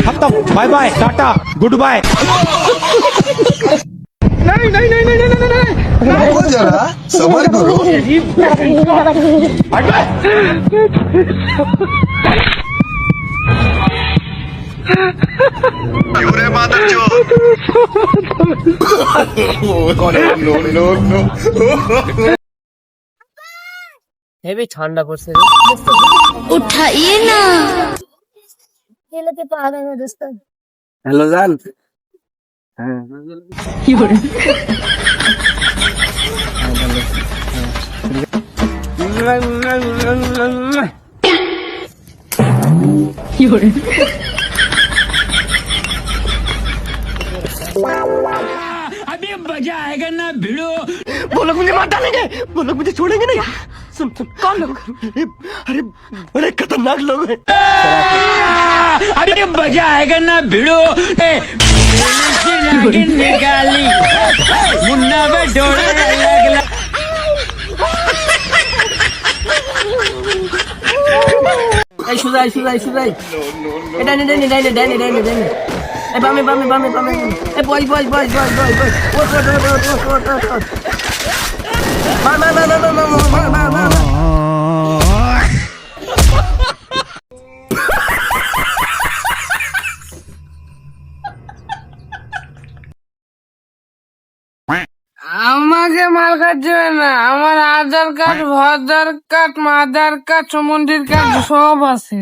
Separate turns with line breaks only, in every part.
खत्म, bye bye, tata, good bye.
नहीं नहीं नहीं नहीं नहीं नहीं
रुको जरा, सबर करो।
रे मादर चोद।
No no no.
हेवी ठंडा पड़ছে
उठाइए ना
খেলতে পারে না দোস্ত
हेलो जान
কি করে কি করে
अभी मजा आएगा ना भिड़ो।
वो लोग मुझे मार डालेंगे, वो लोग मुझे छोड़ेंगे नहीं। सुन सुन कौन लोग? अरे बड़े खतरनाक लोग हैं।
अभी मजा आएगा ना भिड़ो। निकाली मुन्ना पे डोरा लगला।
এই সুজাই সুজাই সুজাই এটা নে নে নে নে নে নে নে এ বামে বামে বামে বামে এ বয় বয় বয় বয় বয় বয় ও মা মা মা মা মা মা মা
আমাকে মাল খাচ্ছে না, আমার Aadhaar card voter card mother card সমন্দির কার্ড সব আছে,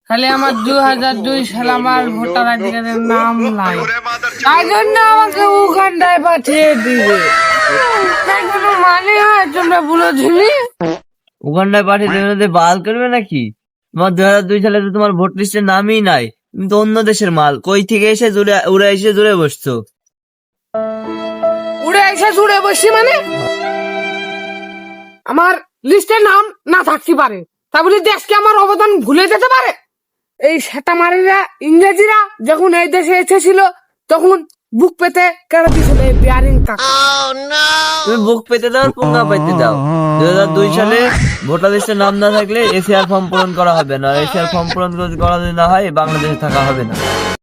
খালি আমার 2002 সালে আমার ভোটার আইডি কার্ডের নাম নাই, তাই জন্য আমাকে উগান্ডায় পাঠিয়ে দিবে। তাই কোনো মানে হয় তোমরা বলে দিলি?
উগান্ডায় পাঠিয়ে দেবে বাল করবে নাকি? তোমার 2002 সালে তো তোমার ভোট লিস্টের নামই নাই, তুমি তো অন্য দেশের মাল, কই থেকে এসে উড়ে এসে জুড়ে বসছো?
উড়ে এসে জুড়ে বসছি মানে আমার লিস্টে নাম না থাকতে পারে, তা বলে দেশকে আমার অবদান ভুলে যেতে পারে? এই সেটামারিরা ইংরেজিরা যখন এই দেশে এসেছিল তখন বুক পেতে কেড়ে দিয়েছিল এই বিয়ারিং কাকা।
তুমি বুক পেতে দাও, পুঙ্গা পাইতে দাও। 2002 সালে ভোটার লিস্টের নাম না থাকলে এসিআর ফর্ম পূরণ করা হবে না, এসিআর ফর্ম পূরণ করা যদি না হয় বাংলাদেশে থাকা হবে না।